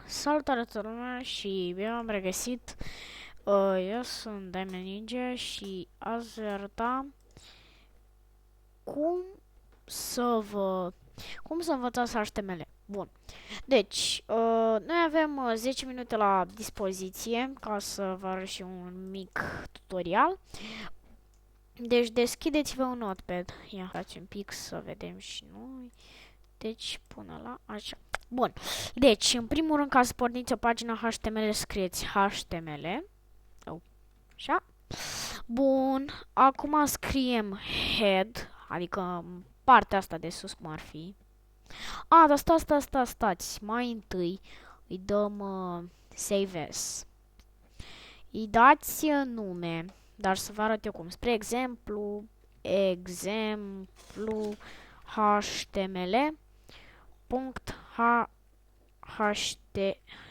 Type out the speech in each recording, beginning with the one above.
Salutare toată lumea și bine am regăsit. Eu sunt Diamond Ninja și azi voi arăta cum să vă cum să învățați HTML. Bun. Deci, noi avem 10 minute la dispoziție ca să vă arăt și un mic tutorial. Deci deschideți-vă un notepad. Ia, dați un pic să vedem și noi. Deci, până la așa. Bun. Deci, în primul rând, ca să porniți o pagină HTML, scrieți HTML. Așa. Bun. Acum scriem head, adică partea asta de sus, cum ar fi. Dar stați. Mai întâi îi dăm save as. Îi dați nume, dar să vă arăt eu cum. Spre exemplu, HTML.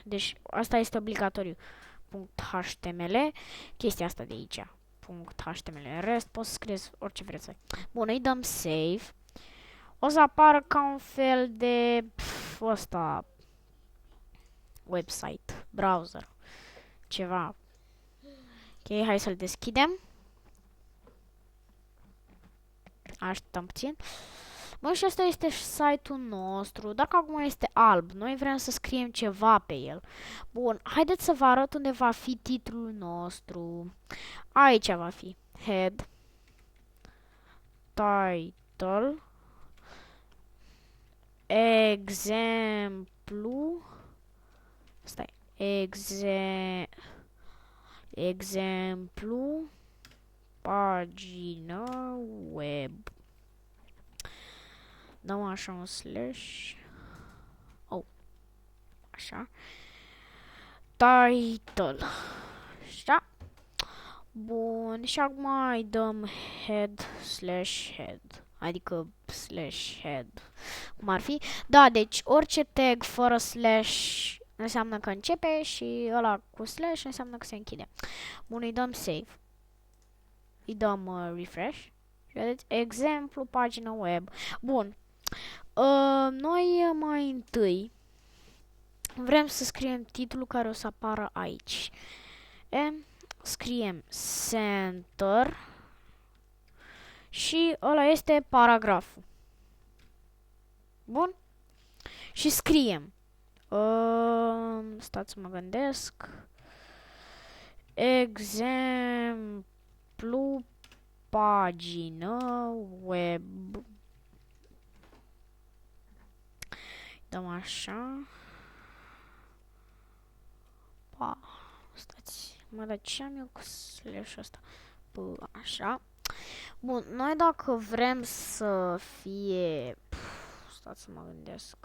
Deci asta este obligatoriu. .html, chestia asta de aici. .html. În rest poți să scrieți orice vreți. Bun, îi dăm save. O să apară ca un fel de ăsta website, browser, ceva. Ok, hai să-l deschidem. Așteptăm puțin. Bă, și asta este site-ul nostru. Dacă acum este alb, noi vrem să scriem ceva pe el. Bun, haideți să vă arăt unde va fi titlul nostru. Aici va fi head, title, exemplu, stai, exemplu, pagină web. Dăm așa un slash. Oh, așa. Title. Așa. Bun, și acum îi dăm head slash head. Adică slash head. Cum ar fi? Da, deci orice tag fără slash înseamnă că începe și ăla cu slash înseamnă că se închide. Bun, îi dăm save. Îi dăm refresh. Vedeți? Exemplu, pagină web. Bun. Noi mai întâi vrem să scriem titlul care o să apară aici. Scriem center și ăla este paragraful. Bun? Și scriem. Stați să mă gândesc. Exemplu, pagină web. Dăm așa. Stați, dar ce am eu cu slash-ul ăsta? Așa. Bun, noi dacă vrem să fie... stați să mă gândesc.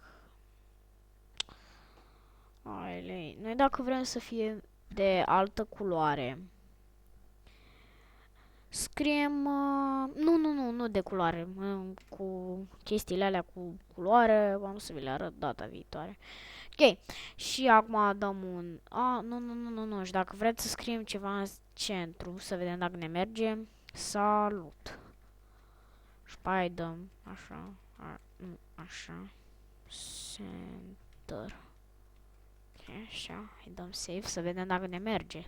Noi dacă vrem să fie de altă culoare, scriem... nu de culoare. Cu chestiile alea cu culoare, am să vi le arăt data viitoare. Ok, și acum dăm un... nu, și dacă vreți să scriem ceva în centru, să vedem dacă ne merge, salut. Și pe aia dăm așa, așa, center. Ok, așa, îi dăm save, să vedem dacă ne merge,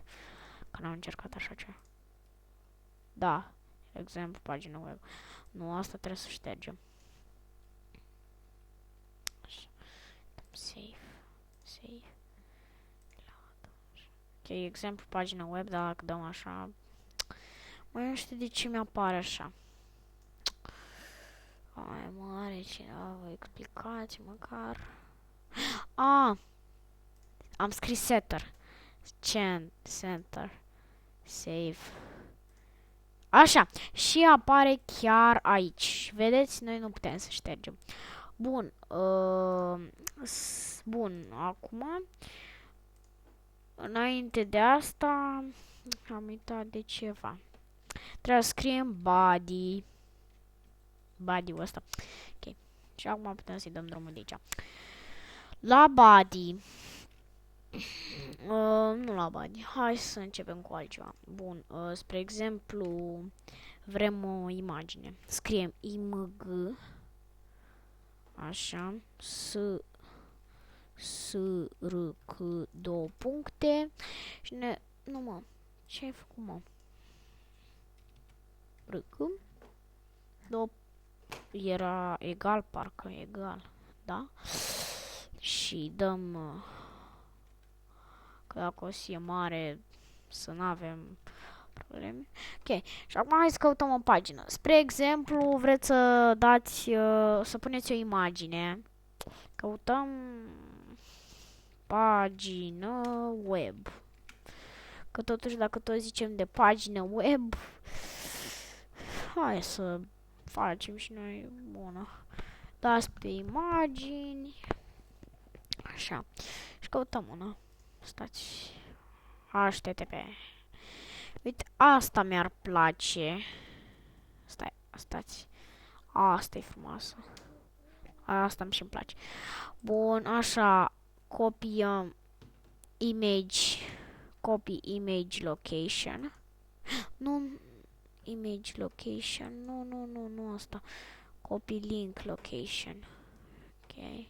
că n-am încercat așa ceva. Da, exemplu, pagină web. Nu, asta trebuie să ștergem. Așa, dăm save. Ok, exemplu, pagină web, dacă dăm așa... Mai nu știu de ce mi-apare așa. Ai mare, cineva, vă explicați măcar. Am scris setter. Center. Save. Așa, și apare chiar aici. Vedeți? Noi nu putem să ștergem. Bun, bun, acum... Înainte de asta, am uitat de ceva. Trebuie să scriem body. Body-ul ăsta. Ok. Și acum putem să-i dăm drumul de aici. La body. Nu la body. Hai să începem cu altceva. Bun. Spre exemplu, vrem o imagine. Scriem img. Așa. S R, C, două puncte și ne... Nu, mă. Ce ai făcut, mă? R, C, două... Era egal, parcă egal, da? Și dăm... Că dacă o să fie mare, să nu avem probleme. Ok, și acum hai să căutăm o pagină. Spre exemplu, vreți să dați, să puneți o imagine. Căutăm pagină web. Că totuși dacă tot zicem de pagină web, hai să facem și noi bună. Dați pe imagini. Așa. Și căutăm una. Stați. HTTP. Uite, asta mi-ar place. Stai, stați. Asta e frumoasă. Asta mi-și place. Bun, așa. Copiem image. Copy image location. Nu, image location. Nu asta. Copy link location. Ok.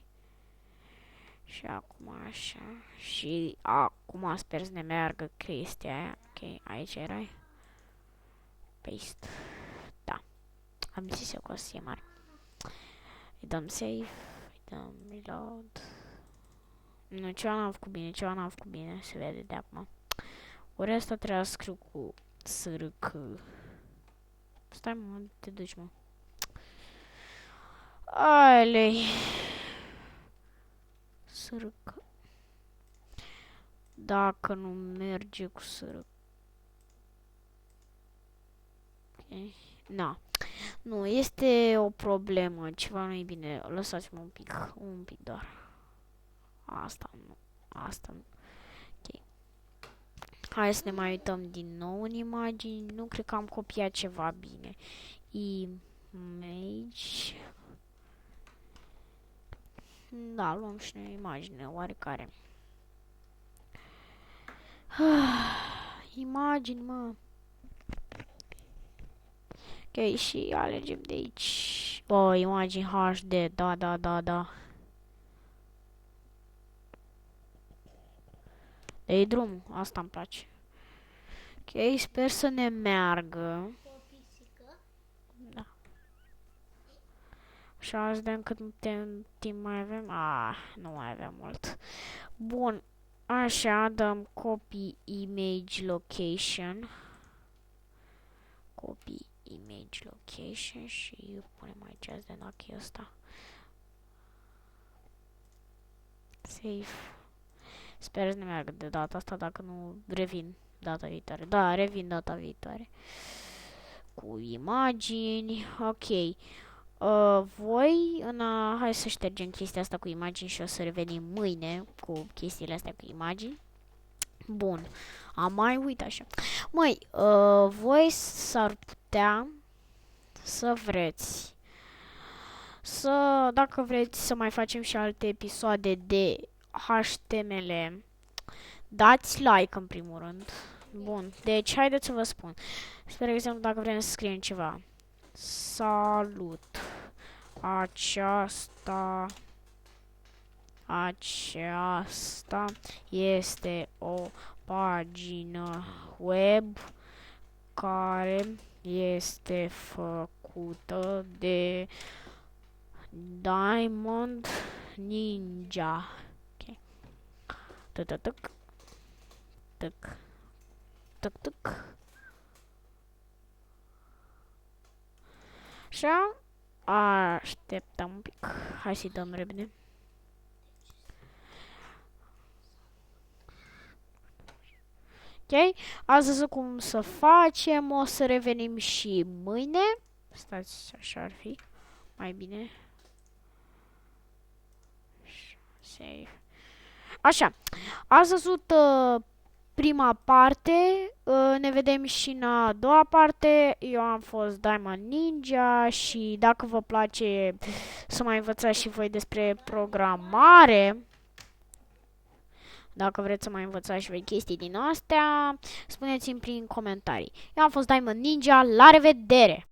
Și acum așa. Și acum sper să ne meargă chestia aia. Ok, aici erai. Paste. Da. Am zis eu că o să fie mare. Îi dăm save. Îi dăm reload. Nu, ceva n-am făcut bine. Se vede de acum. Ori asta trebuie să scriu cu SRC. Stai, mă, te duci, mă. Alei. SRC. Dacă nu merge cu SRC. Ok. Na. Nu, este o problemă. Ceva nu e bine. Lăsați-mă un pic doar. Asta nu. Asta nu. Ok. Hai să ne mai uităm din nou în imagini. Nu cred că am copiat ceva bine. Image. Da, luăm și noi imagine oarecare. Imagini, mă. Ok, și alegem de aici. Oh, imagini HD. Da. Dă-i drum, asta îmi place. Ok, sper să ne meargă. Da. Așa, să vedem cât timp mai avem. Nu mai avem mult. Bun, așa, dăm copy image location. Copy image location și punem aici de dacă ăsta. Save. Sper să ne meargă de data asta, dacă nu revin data viitoare. Da, revin data viitoare. Cu imagini, ok. Voi, hai să ștergem chestia asta cu imagini și o să revenim mâine cu chestiile astea cu imagini. Bun, am mai uitat așa. Măi, voi s-ar putea să vreți dacă vreți să mai facem și alte episoade de HTML, dați like în primul rând. Bun, deci haideți să vă spun. Spre exemplu, dacă vrem să scriem ceva. Salut! Aceasta este o pagină web care este făcută de Diamond Ninja. Ok. Tuc. Așa. Așteptăm un pic. Hai să-i dăm repede. Ok? Azi văzut cum să facem. O să revenim și mâine. Stați, așa ar fi mai bine. Save. Așa. Azi văzut prima parte. Ne vedem și în a doua parte. Eu am fost Diamond Ninja și dacă vă place să mai învățați și voi despre programare, dacă vreți să mai învățați și voi chestii din astea, spuneți-mi prin comentarii. Eu am fost Diamond Ninja, la revedere!